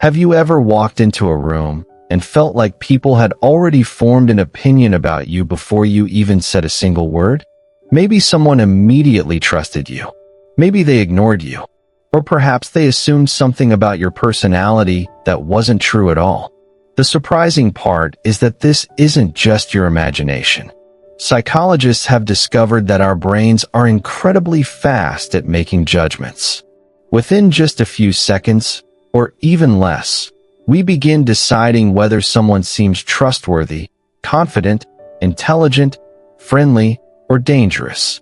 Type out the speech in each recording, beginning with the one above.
Have you ever walked into a room and felt like people had already formed an opinion about you before you even said a single word? Maybe someone immediately trusted you. Maybe they ignored you. Or perhaps they assumed something about your personality that wasn't true at all. The surprising part is that this isn't just your imagination. Psychologists have discovered that our brains are incredibly fast at making judgments. Within just a few seconds, or even less, we begin deciding whether someone seems trustworthy, confident, intelligent, friendly, or dangerous.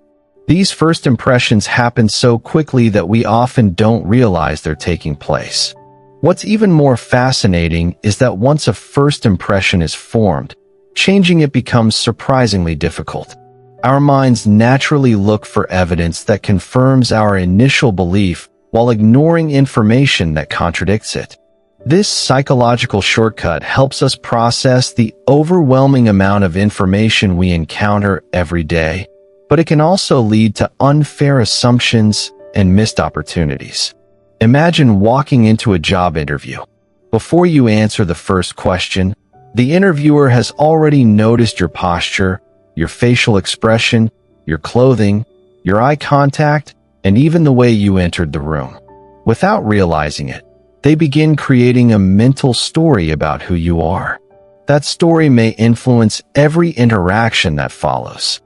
These first impressions happen so quickly that we often don't realize they're taking place. What's even more fascinating is that once a first impression is formed, changing it becomes surprisingly difficult. Our minds naturally look for evidence that confirms our initial belief while ignoring information that contradicts it. This psychological shortcut helps us process the overwhelming amount of information we encounter every day, but it can also lead to unfair assumptions and missed opportunities. Imagine walking into a job interview. Before you answer the first question, the interviewer has already noticed your posture, your facial expression, your clothing, your eye contact, and even the way you entered the room. Without realizing it, they begin creating a mental story about who you are. That story may influence every interaction that follows.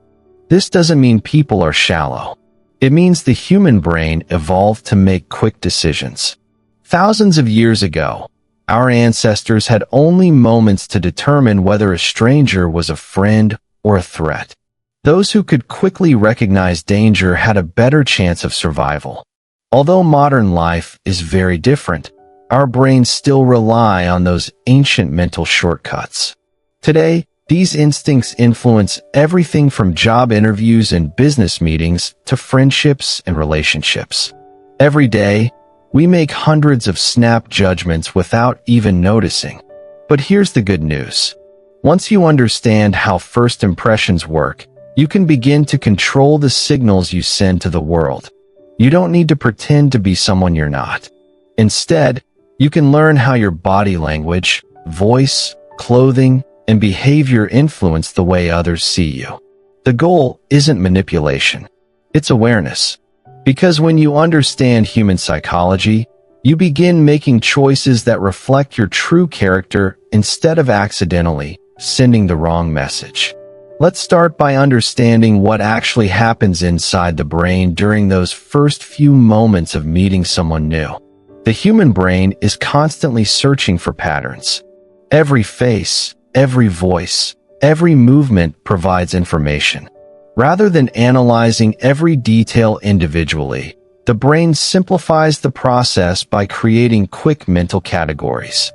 This doesn't mean people are shallow. It means the human brain evolved to make quick decisions. Thousands of years ago, our ancestors had only moments to determine whether a stranger was a friend or a threat. Those who could quickly recognize danger had a better chance of survival. Although modern life is very different, our brains still rely on those ancient mental shortcuts. Today, these instincts influence everything from job interviews and business meetings to friendships and relationships. Every day, we make hundreds of snap judgments without even noticing. But here's the good news. Once you understand how first impressions work, you can begin to control the signals you send to the world. You don't need to pretend to be someone you're not. Instead, you can learn how your body language, voice, clothing, and behavior influence the way others see you. The goal isn't manipulation. It's awareness. Because when you understand human psychology, you begin making choices that reflect your true character instead of accidentally sending the wrong message. Let's start by understanding what actually happens inside the brain during those first few moments of meeting someone new. The human brain is constantly searching for patterns. Every face, every voice, every movement provides information. Rather than analyzing every detail individually, the brain simplifies the process by creating quick mental categories.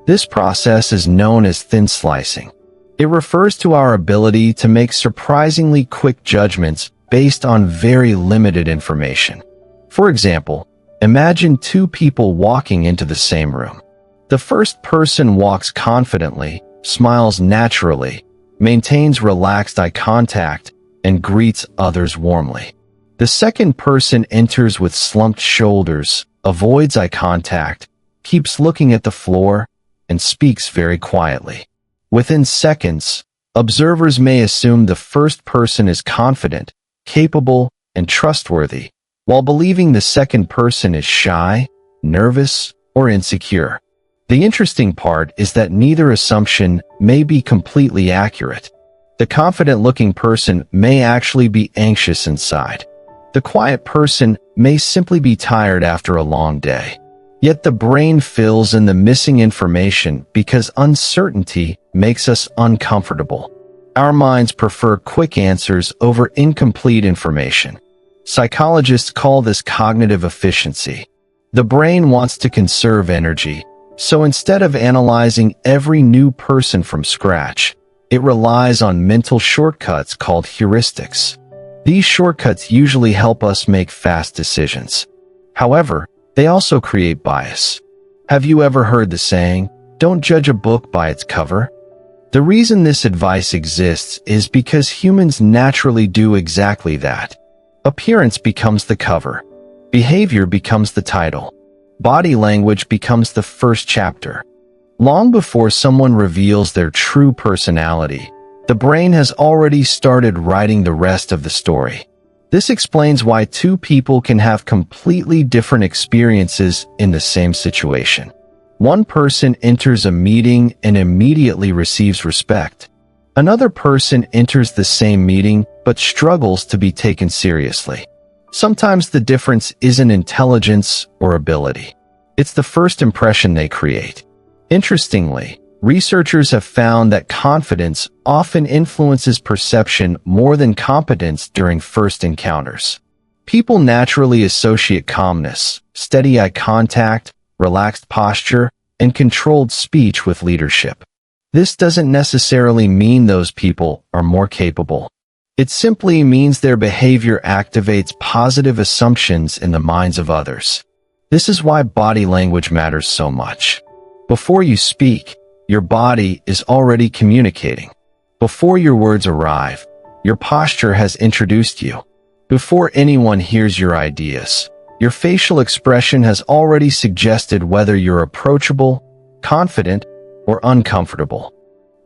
This process is known as thin slicing. It refers to our ability to make surprisingly quick judgments based on very limited information. For example, imagine two people walking into the same room. The first person walks confidently, smiles naturally, maintains relaxed eye contact, and greets others warmly. The second person enters with slumped shoulders, avoids eye contact, keeps looking at the floor, and speaks very quietly. Within seconds, observers may assume the first person is confident, capable, and trustworthy, while believing the second person is shy, nervous, or insecure. The interesting part is that neither assumption may be completely accurate. The confident-looking person may actually be anxious inside. The quiet person may simply be tired after a long day. Yet the brain fills in the missing information because uncertainty makes us uncomfortable. Our minds prefer quick answers over incomplete information. Psychologists call this cognitive efficiency. The brain wants to conserve energy, so instead of analyzing every new person from scratch, it relies on mental shortcuts called heuristics. These shortcuts usually help us make fast decisions. However, they also create bias. Have you ever heard the saying, "Don't judge a book by its cover"? The reason this advice exists is because humans naturally do exactly that. Appearance becomes the cover. Behavior becomes the title. body language becomes the first chapter. Long before someone reveals their true personality, the brain has already started writing the rest of the story. This explains why two people can have completely different experiences in the same situation. One person enters a meeting and immediately receives respect. Another person enters the same meeting but struggles to be taken seriously. Sometimes the difference isn't intelligence or ability. It's the first impression they create. Interestingly, researchers have found that confidence often influences perception more than competence during first encounters. People naturally associate calmness, steady eye contact, relaxed posture, and controlled speech with leadership. This doesn't necessarily mean those people are more capable. It simply means their behavior activates positive assumptions in the minds of others. This is why body language matters so much. Before you speak, your body is already communicating. Before your words arrive, your posture has introduced you. Before anyone hears your ideas, your facial expression has already suggested whether you're approachable, confident, or uncomfortable.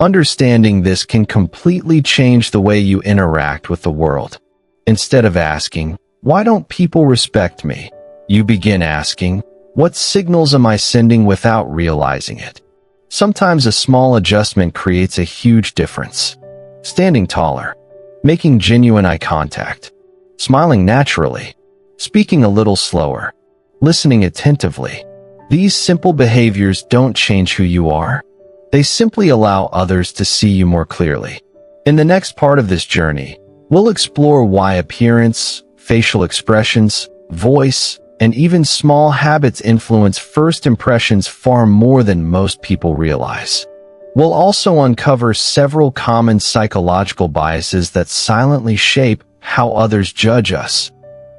Understanding this can completely change the way you interact with the world. Instead of asking, "Why don't people respect me?" you begin asking, "What signals am I sending?" without realizing it. Sometimes a small adjustment creates a huge difference. Standing taller, making genuine eye contact, smiling naturally, speaking a little slower, listening attentively. These simple behaviors don't change who you are. They simply allow others to see you more clearly. In the next part of this journey, we'll explore why appearance, facial expressions, voice, and even small habits influence first impressions far more than most people realize. We'll also uncover several common psychological biases that silently shape how others judge us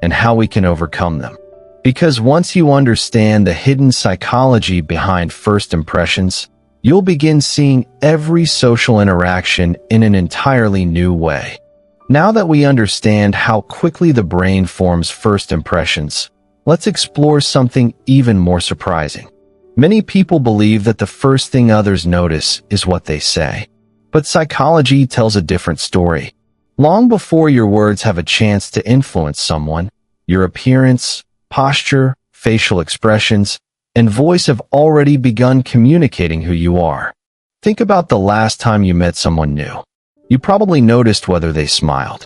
and how we can overcome them. Because once you understand the hidden psychology behind first impressions, you'll begin seeing every social interaction in an entirely new way. Now that we understand how quickly the brain forms first impressions, let's explore something even more surprising. Many people believe that the first thing others notice is what they say. But psychology tells a different story. Long before your words have a chance to influence someone, your appearance, posture, facial expressions, and voice have already begun communicating who you are. Think about the last time you met someone new. You probably noticed whether they smiled,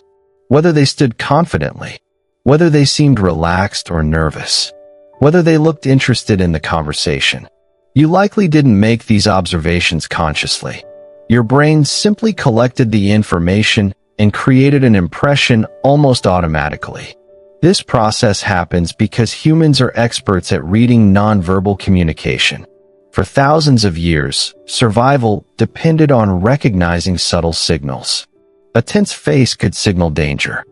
whether they stood confidently, whether they seemed relaxed or nervous, whether they looked interested in the conversation. You likely didn't make these observations consciously. Your brain simply collected the information and created an impression almost automatically. This process happens because humans are experts at reading nonverbal communication. For thousands of years, survival depended on recognizing subtle signals. A tense face could signal danger.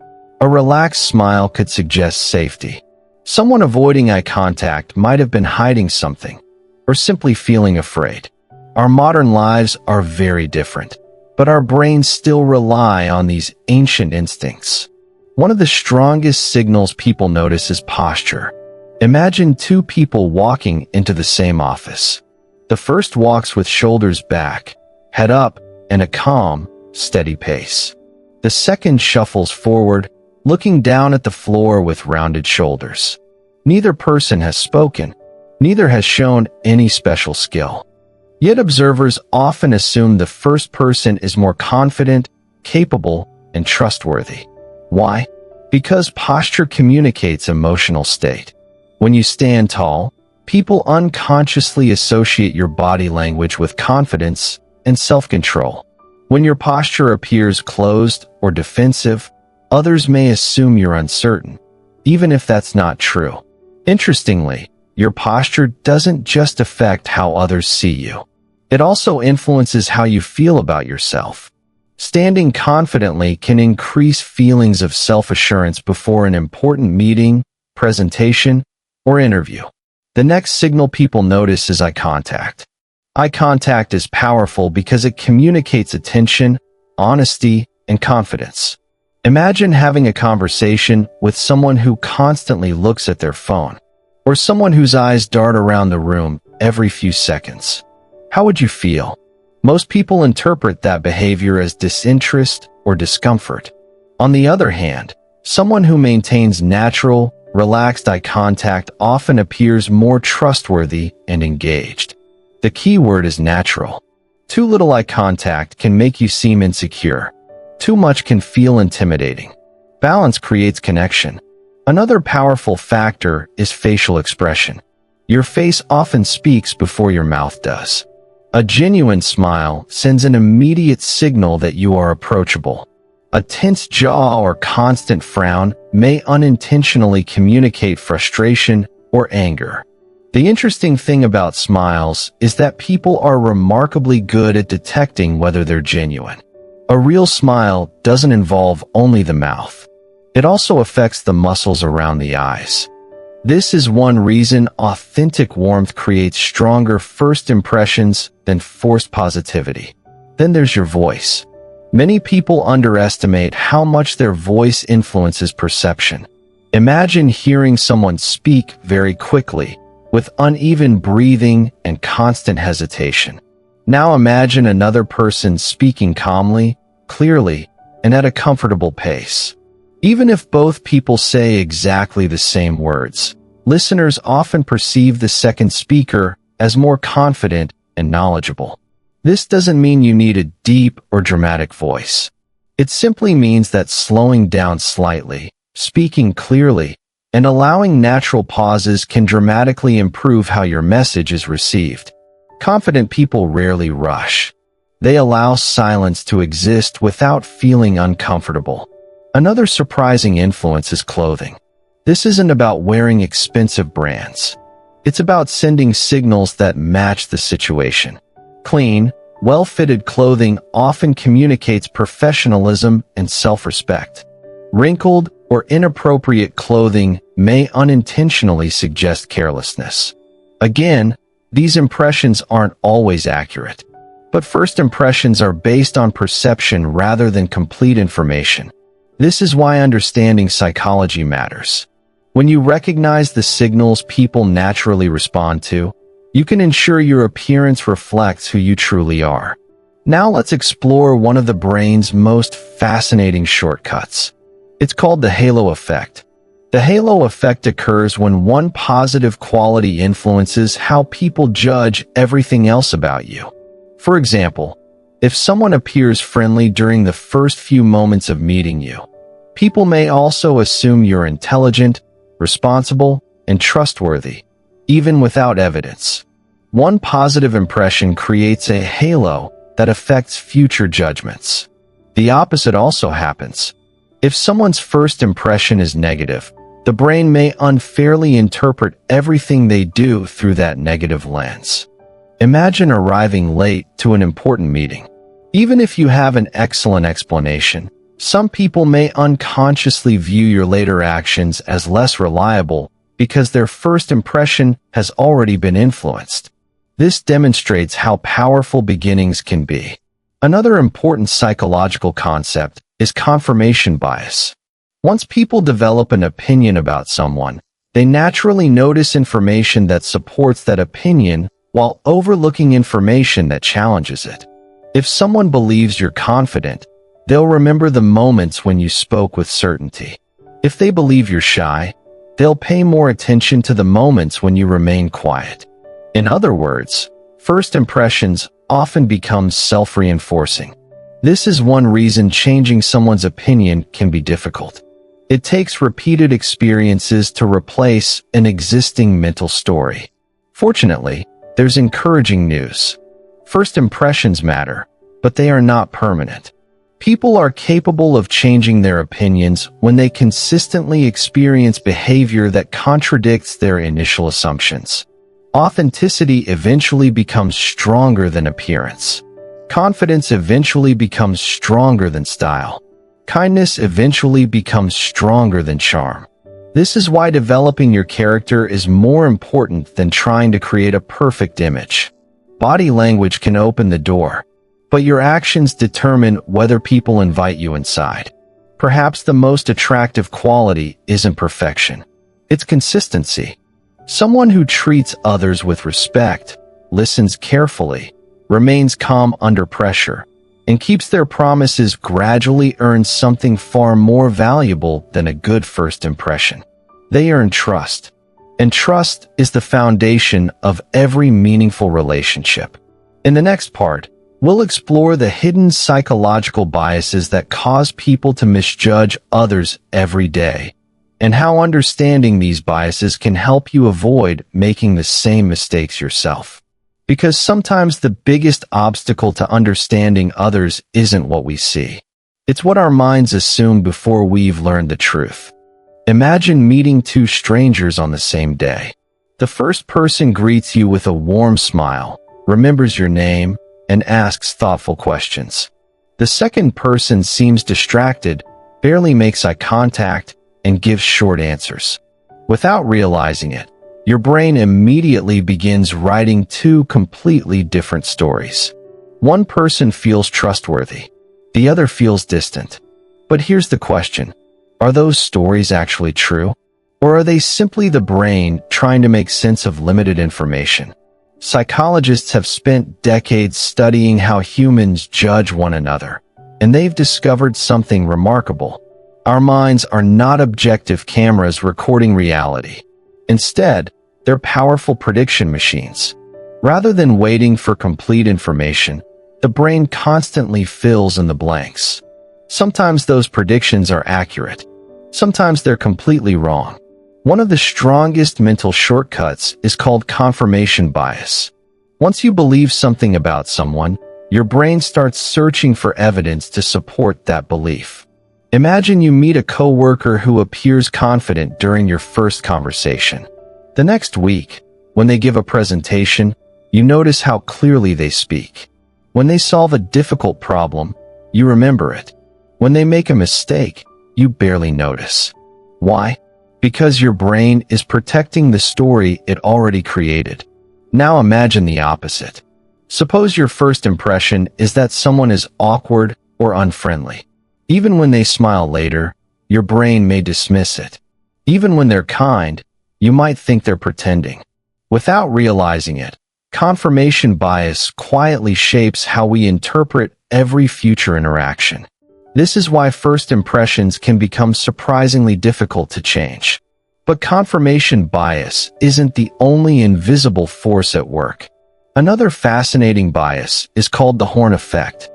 A relaxed smile could suggest safety. Someone avoiding eye contact might have been hiding something, or simply feeling afraid. Our modern lives are very different, but our brains still rely on these ancient instincts. One of the strongest signals people notice is posture. Imagine two people walking into the same office. The first walks with shoulders back, head up, and a calm, steady pace. The second shuffles forward, looking down at the floor with rounded shoulders. Neither person has spoken. Neither has shown any special skill. Yet observers often assume the first person is more confident, capable, and trustworthy. Why? Because posture communicates emotional state. When you stand tall, people unconsciously associate your body language with confidence and self-control. When your posture appears closed or defensive, others may assume you're uncertain, even if that's not true. Interestingly, your posture doesn't just affect how others see you. It also influences how you feel about yourself. Standing confidently can increase feelings of self-assurance before an important meeting, presentation, or interview. The next signal people notice is eye contact. Eye contact is powerful because it communicates attention, honesty, and confidence. Imagine having a conversation with someone who constantly looks at their phone. or someone whose eyes dart around the room every few seconds? How would you feel? Most people interpret that behavior as disinterest or discomfort. On the other hand, someone who maintains natural, relaxed eye contact often appears more trustworthy and engaged. The key word is natural. Too little eye contact can make you seem insecure. Too much can feel intimidating. Balance creates connection. Another powerful factor is facial expression. Your face often speaks before your mouth does. A genuine smile sends an immediate signal that you are approachable. A tense jaw or constant frown may unintentionally communicate frustration or anger. The interesting thing about smiles is that people are remarkably good at detecting whether they're genuine. A real smile doesn't involve only the mouth. It also affects the muscles around the eyes. This is one reason authentic warmth creates stronger first impressions than forced positivity. Then there's your voice. Many people underestimate how much their voice influences perception. Imagine hearing someone speak very quickly, with uneven breathing and constant hesitation. Now imagine another person speaking calmly, clearly, and at a comfortable pace. Even if both people say exactly the same words, listeners often perceive the second speaker as more confident and knowledgeable. This doesn't mean you need a deep or dramatic voice. It simply means that slowing down slightly, speaking clearly, and allowing natural pauses can dramatically improve how your message is received. Confident people rarely rush. They allow silence to exist without feeling uncomfortable. Another surprising influence is clothing. This isn't about wearing expensive brands. It's about sending signals that match the situation. Clean, well-fitted clothing often communicates professionalism and self-respect. Wrinkled or inappropriate clothing may unintentionally suggest carelessness. Again, these impressions aren't always accurate. But first impressions are based on perception rather than complete information. This is why understanding psychology matters. When you recognize the signals people naturally respond to, you can ensure your appearance reflects who you truly are. Now let's explore one of the brain's most fascinating shortcuts. It's called the halo effect. The halo effect occurs when one positive quality influences how people judge everything else about you. For example, if someone appears friendly during the first few moments of meeting you, people may also assume you're intelligent, responsible, and trustworthy, even without evidence. One positive impression creates a halo that affects future judgments. The opposite also happens. If someone's first impression is negative, the brain may unfairly interpret everything they do through that negative lens. Imagine arriving late to an important meeting. Even if you have an excellent explanation, some people may unconsciously view your later actions as less reliable because their first impression has already been influenced. This demonstrates how powerful beginnings can be. Another important psychological concept is confirmation bias. Once people develop an opinion about someone, they naturally notice information that supports that opinion while overlooking information that challenges it. If someone believes you're confident, they'll remember the moments when you spoke with certainty. If they believe you're shy, they'll pay more attention to the moments when you remain quiet. In other words, first impressions often become self-reinforcing. This is one reason changing someone's opinion can be difficult. It takes repeated experiences to replace an existing mental story. Fortunately, there's encouraging news. First impressions matter, but they are not permanent. People are capable of changing their opinions when they consistently experience behavior that contradicts their initial assumptions. Authenticity eventually becomes stronger than appearance. Confidence eventually becomes stronger than style. Kindness eventually becomes stronger than charm. This is why developing your character is more important than trying to create a perfect image. Body language can open the door, but your actions determine whether people invite you inside. Perhaps the most attractive quality isn't perfection. It's consistency. Someone who treats others with respect, listens carefully, remains calm under pressure, and keeps their promises gradually earns something far more valuable than a good first impression. They earn trust. And trust is the foundation of every meaningful relationship. In the next part, we'll explore the hidden psychological biases that cause people to misjudge others every day, and how understanding these biases can help you avoid making the same mistakes yourself. Because sometimes the biggest obstacle to understanding others isn't what we see. It's what our minds assume before we've learned the truth. Imagine meeting two strangers on the same day. The first person greets you with a warm smile, remembers your name, and asks thoughtful questions. The second person seems distracted, barely makes eye contact, and gives short answers. Without realizing it, your brain immediately begins writing two completely different stories. One person feels trustworthy, the other feels distant. But here's the question. Are those stories actually true? Or are they simply the brain trying to make sense of limited information? Psychologists have spent decades studying how humans judge one another, and they've discovered something remarkable. Our minds are not objective cameras recording reality. Instead, they're powerful prediction machines. Rather than waiting for complete information, the brain constantly fills in the blanks. Sometimes those predictions are accurate. Sometimes they're completely wrong. One of the strongest mental shortcuts is called confirmation bias. Once you believe something about someone, your brain starts searching for evidence to support that belief. Imagine you meet a coworker who appears confident during your first conversation. The next week, when they give a presentation, you notice how clearly they speak. When they solve a difficult problem, you remember it. When they make a mistake, you barely notice. Why? Because your brain is protecting the story it already created. Now imagine the opposite. Suppose your first impression is that someone is awkward or unfriendly. Even when they smile later, your brain may dismiss it. Even when they're kind, you might think they're pretending. Without realizing it, confirmation bias quietly shapes how we interpret every future interaction. This is why first impressions can become surprisingly difficult to change. But confirmation bias isn't the only invisible force at work. Another fascinating bias is called the horn effect.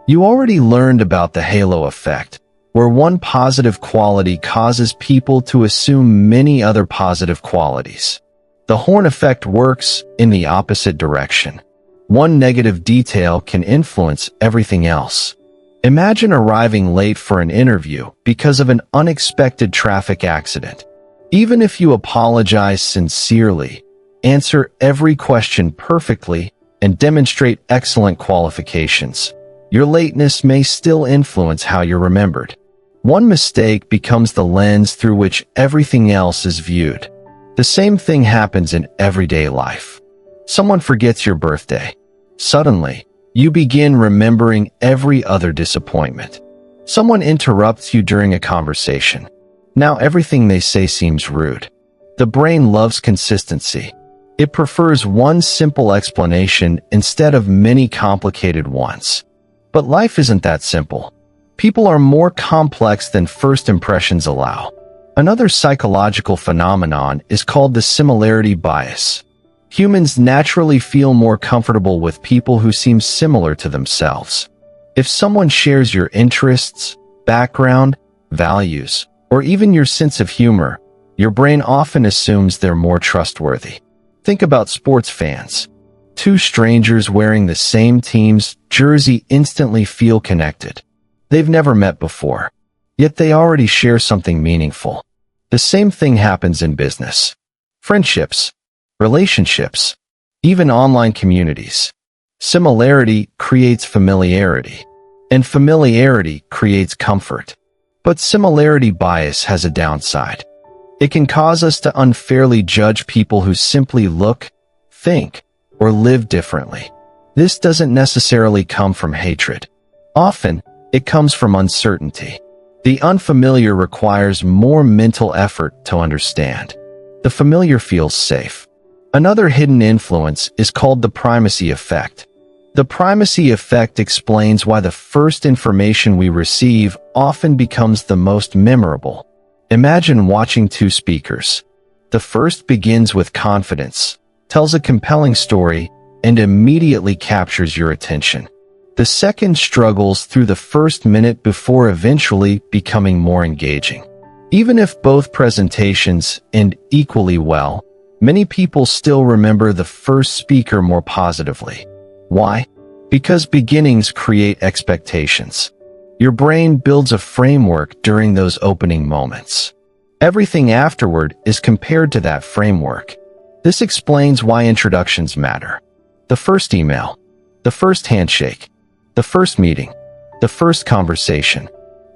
You already learned about the halo effect, where one positive quality causes people to assume many other positive qualities. The horn effect works in the opposite direction. One negative detail can influence everything else. Imagine arriving late for an interview because of an unexpected traffic accident. Even if you apologize sincerely, answer every question perfectly, and demonstrate excellent qualifications, your lateness may still influence how you're remembered. One mistake becomes the lens through which everything else is viewed. The same thing happens in everyday life. Someone forgets your birthday. Suddenly, you begin remembering every other disappointment. Someone interrupts you during a conversation. Now everything they say seems rude. The brain loves consistency. It prefers one simple explanation instead of many complicated ones. But life isn't that simple. People are more complex than first impressions allow. Another psychological phenomenon is called the similarity bias. Humans naturally feel more comfortable with people who seem similar to themselves. If someone shares your interests, background, values, or even your sense of humor, your brain often assumes they're more trustworthy. Think about sports fans. Two strangers wearing the same team's jersey instantly feel connected. They've never met before, yet they already share something meaningful. The same thing happens in business, friendships, relationships, even online communities. Similarity creates familiarity, and familiarity creates comfort. But similarity bias has a downside. It can cause us to unfairly judge people who simply look, think, or live differently. This doesn't necessarily come from hatred. Often, it comes from uncertainty. The unfamiliar requires more mental effort to understand. The familiar feels safe. Another hidden influence is called the primacy effect. The primacy effect explains why the first information we receive often becomes the most memorable. Imagine watching two speakers. The first begins with confidence, tells a compelling story, and immediately captures your attention. The second struggles through the first minute before eventually becoming more engaging. Even if both presentations end equally well, many people still remember the first speaker more positively. Why? Because beginnings create expectations. Your brain builds a framework during those opening moments. Everything afterward is compared to that framework. This explains why introductions matter. The first email, the first handshake, the first meeting, the first conversation.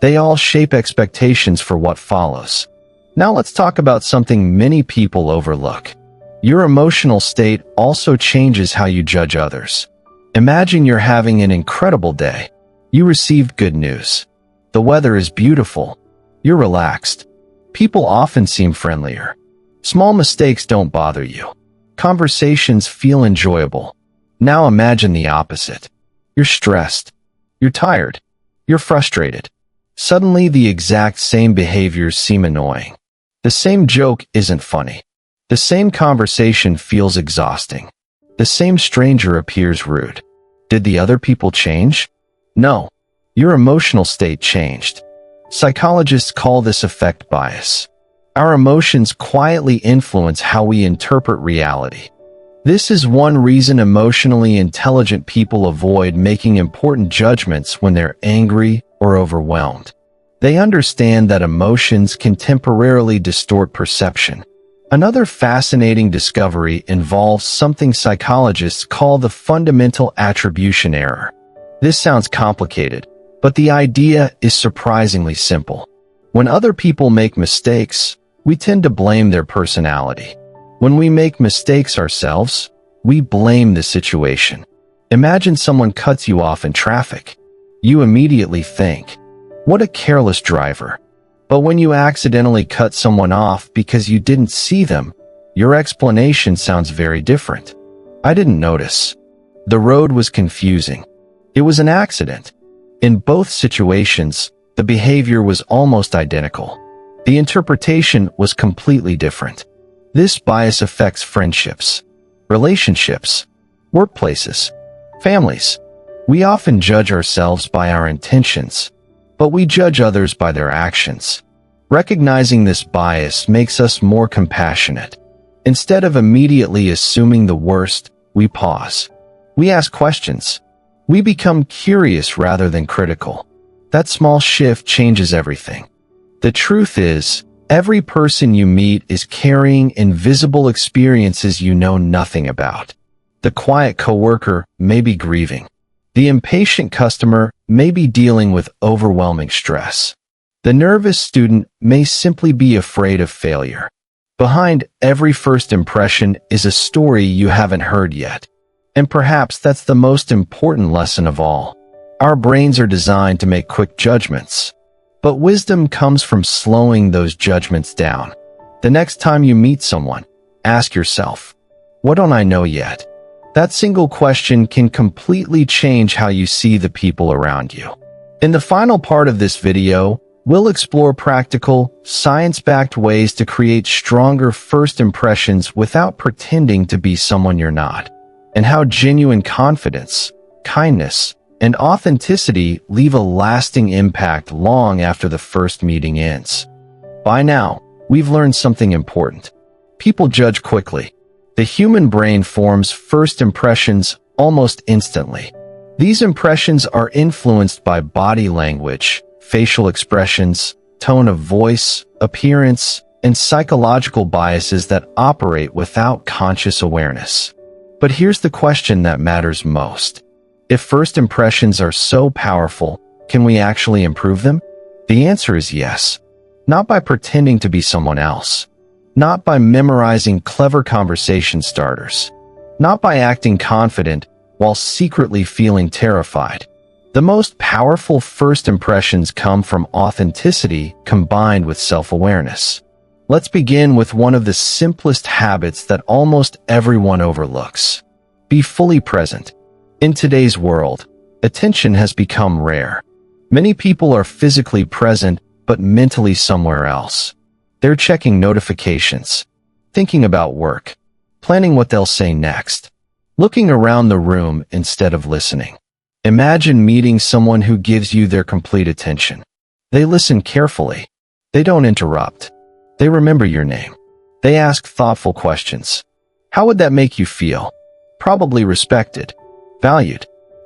They all shape expectations for what follows. Now let's talk about something many people overlook. Your emotional state also changes how you judge others. Imagine you're having an incredible day. You received good news. The weather is beautiful. You're relaxed. People often seem friendlier. Small mistakes don't bother you. Conversations feel enjoyable. Now imagine the opposite. You're stressed. You're tired. You're frustrated. Suddenly the exact same behaviors seem annoying. The same joke isn't funny. The same conversation feels exhausting. The same stranger appears rude. Did the other people change? No. Your emotional state changed. Psychologists call this affect bias. Our emotions quietly influence how we interpret reality. This is one reason emotionally intelligent people avoid making important judgments when they're angry or overwhelmed. They understand that emotions can temporarily distort perception. Another fascinating discovery involves something psychologists call the fundamental attribution error. This sounds complicated, but the idea is surprisingly simple. When other people make mistakes, we tend to blame their personality. When we make mistakes ourselves, we blame the situation. Imagine someone cuts you off in traffic. You immediately think, "What a careless driver." But when you accidentally cut someone off because you didn't see them, your explanation sounds very different. "I didn't notice. The road was confusing. It was an accident." In both situations, the behavior was almost identical. The interpretation was completely different. This bias affects friendships, relationships, workplaces, families. We often judge ourselves by our intentions, but we judge others by their actions. Recognizing this bias makes us more compassionate. Instead of immediately assuming the worst, we pause. We ask questions. We become curious rather than critical. That small shift changes everything. The truth is, every person you meet is carrying invisible experiences you know nothing about. The quiet coworker may be grieving. The impatient customer may be dealing with overwhelming stress. The nervous student may simply be afraid of failure. Behind every first impression is a story you haven't heard yet. And perhaps that's the most important lesson of all. Our brains are designed to make quick judgments. But wisdom comes from slowing those judgments down. The next time you meet someone, ask yourself, "What don't I know yet?" That single question can completely change how you see the people around you. In the final part of this video, we'll explore practical, science-backed ways to create stronger first impressions without pretending to be someone you're not, and how genuine confidence, kindness, and authenticity leave a lasting impact long after the first meeting ends. By now, we've learned something important. People judge quickly. The human brain forms first impressions almost instantly. These impressions are influenced by body language, facial expressions, tone of voice, appearance, and psychological biases that operate without conscious awareness. But here's the question that matters most. If first impressions are so powerful, can we actually improve them? The answer is yes. Not by pretending to be someone else. Not by memorizing clever conversation starters. Not by acting confident while secretly feeling terrified. The most powerful first impressions come from authenticity combined with self-awareness. Let's begin with one of the simplest habits that almost everyone overlooks. Be fully present. In today's world, attention has become rare. Many people are physically present, but mentally somewhere else. They're checking notifications, thinking about work, planning what they'll say next, looking around the room instead of listening. Imagine meeting someone who gives you their complete attention. They listen carefully. They don't interrupt. They remember your name. They ask thoughtful questions. How would that make you feel? Probably respected, valued,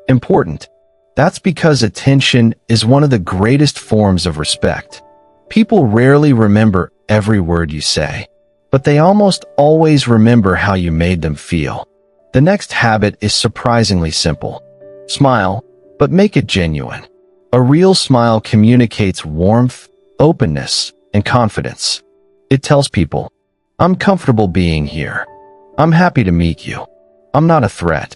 important. That's because attention is one of the greatest forms of respect. People rarely remember every word you say, but they almost always remember how you made them feel. The next habit is surprisingly simple. Smile, but make it genuine. A real smile communicates warmth, openness, and confidence. It tells people, I'm comfortable being here. I'm happy to meet you. I'm not a threat.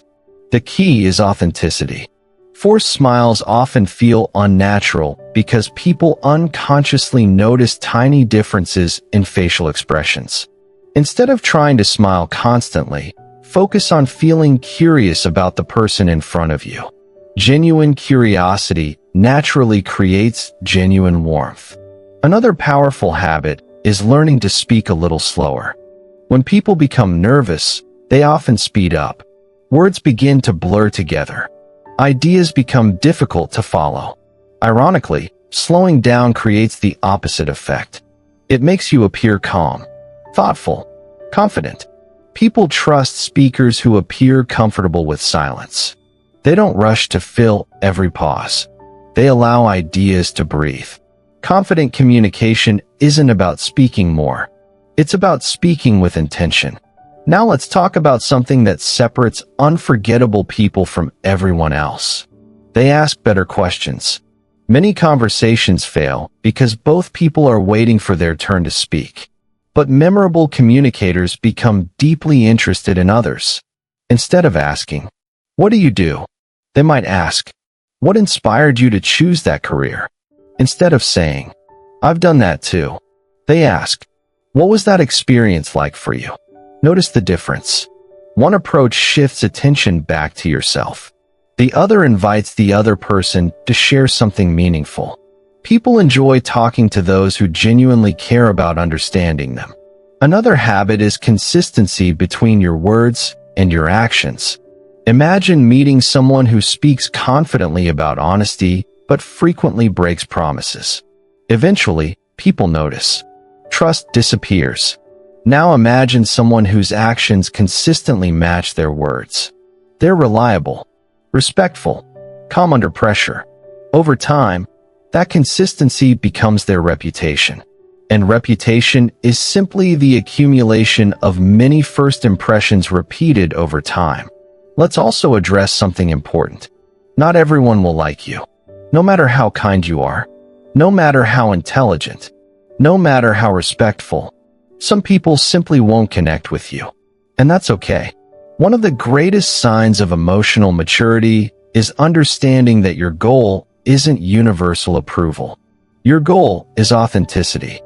The key is authenticity. Forced smiles often feel unnatural because people unconsciously notice tiny differences in facial expressions. Instead of trying to smile constantly, focus on feeling curious about the person in front of you. Genuine curiosity naturally creates genuine warmth. Another powerful habit is learning to speak a little slower. When people become nervous, they often speed up. Words begin to blur together. Ideas become difficult to follow. Ironically, slowing down creates the opposite effect. It makes you appear calm, thoughtful, confident. People trust speakers who appear comfortable with silence. They don't rush to fill every pause. They allow ideas to breathe. Confident communication isn't about speaking more. It's about speaking with intention. Now let's talk about something that separates unforgettable people from everyone else. They ask better questions. Many conversations fail because both people are waiting for their turn to speak. But memorable communicators become deeply interested in others. Instead of asking, "What do you do?" they might ask, "What inspired you to choose that career?" Instead of saying, "I've done that too," they ask, "What was that experience like for you?" Notice the difference. One approach shifts attention back to yourself. The other invites the other person to share something meaningful. People enjoy talking to those who genuinely care about understanding them. Another habit is consistency between your words and your actions. Imagine meeting someone who speaks confidently about honesty, but frequently breaks promises. Eventually, people notice. Trust disappears. Now imagine someone whose actions consistently match their words. They're reliable, respectful, calm under pressure. Over time, that consistency becomes their reputation. And reputation is simply the accumulation of many first impressions repeated over time. Let's also address something important. Not everyone will like you. No matter how kind you are, no matter how intelligent, no matter how respectful, some people simply won't connect with you. And that's okay. One of the greatest signs of emotional maturity is understanding that your goal isn't universal approval. Your goal is authenticity.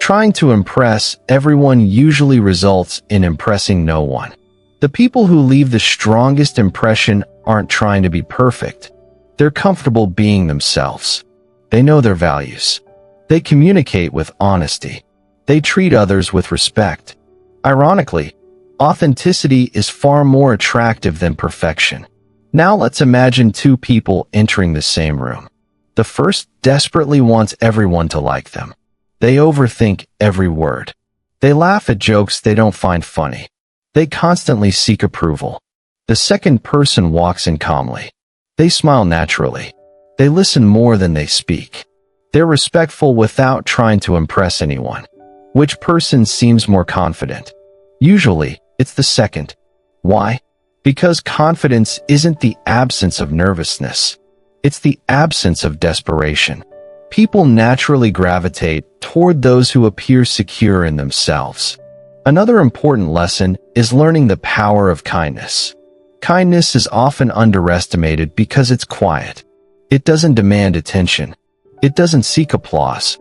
Trying to impress everyone usually results in impressing no one. The people who leave the strongest impression aren't trying to be perfect. They're comfortable being themselves. They know their values. They communicate with honesty. They treat others with respect. Ironically, authenticity is far more attractive than perfection. Now let's imagine two people entering the same room. The first desperately wants everyone to like them. They overthink every word. They laugh at jokes they don't find funny. They constantly seek approval. The second person walks in calmly. They smile naturally. They listen more than they speak. They're respectful without trying to impress anyone. Which person seems more confident? Usually, it's the second. Why? Because confidence isn't the absence of nervousness. It's the absence of desperation. People naturally gravitate toward those who appear secure in themselves. Another important lesson is learning the power of kindness. Kindness is often underestimated because it's quiet. It doesn't demand attention. It doesn't seek applause.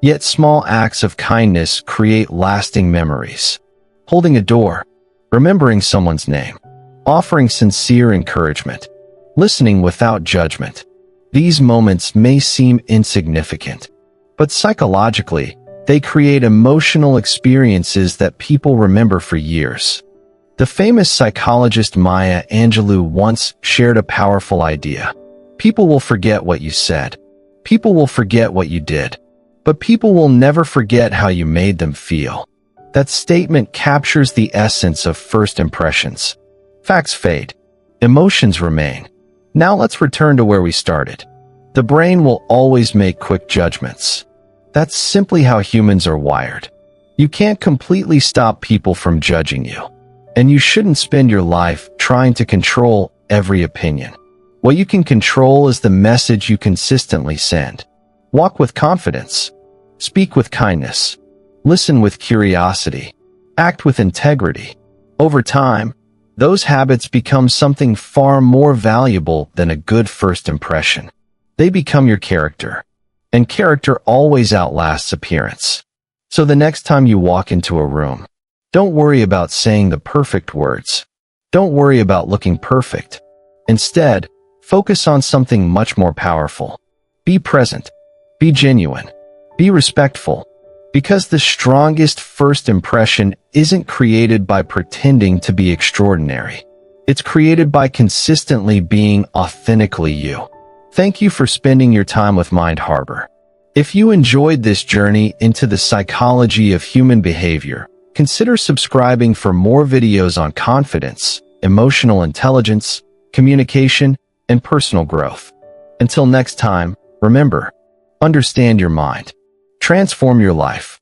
Yet small acts of kindness create lasting memories. Holding a door, remembering someone's name, offering sincere encouragement, listening without judgment. These moments may seem insignificant, but psychologically, they create emotional experiences that people remember for years. The famous psychologist Maya Angelou once shared a powerful idea. People will forget what you said. People will forget what you did. But people will never forget how you made them feel. That statement captures the essence of first impressions. Facts fade. Emotions remain. Now let's return to where we started. The brain will always make quick judgments. That's simply how humans are wired. You can't completely stop people from judging you. And you shouldn't spend your life trying to control every opinion. What you can control is the message you consistently send. Walk with confidence. Speak with kindness. Listen with curiosity. Act with integrity. Over time, those habits become something far more valuable than a good first impression. They become your character. And character always outlasts appearance. So the next time you walk into a room, don't worry about saying the perfect words. Don't worry about looking perfect. Instead, focus on something much more powerful. Be present. Be genuine. Be respectful. Because the strongest first impression isn't created by pretending to be extraordinary. It's created by consistently being authentically you. Thank you for spending your time with Mind Harbor. If you enjoyed this journey into the psychology of human behavior, consider subscribing for more videos on confidence, emotional intelligence, communication, and personal growth. Until next time, remember, understand your mind. Transform your life.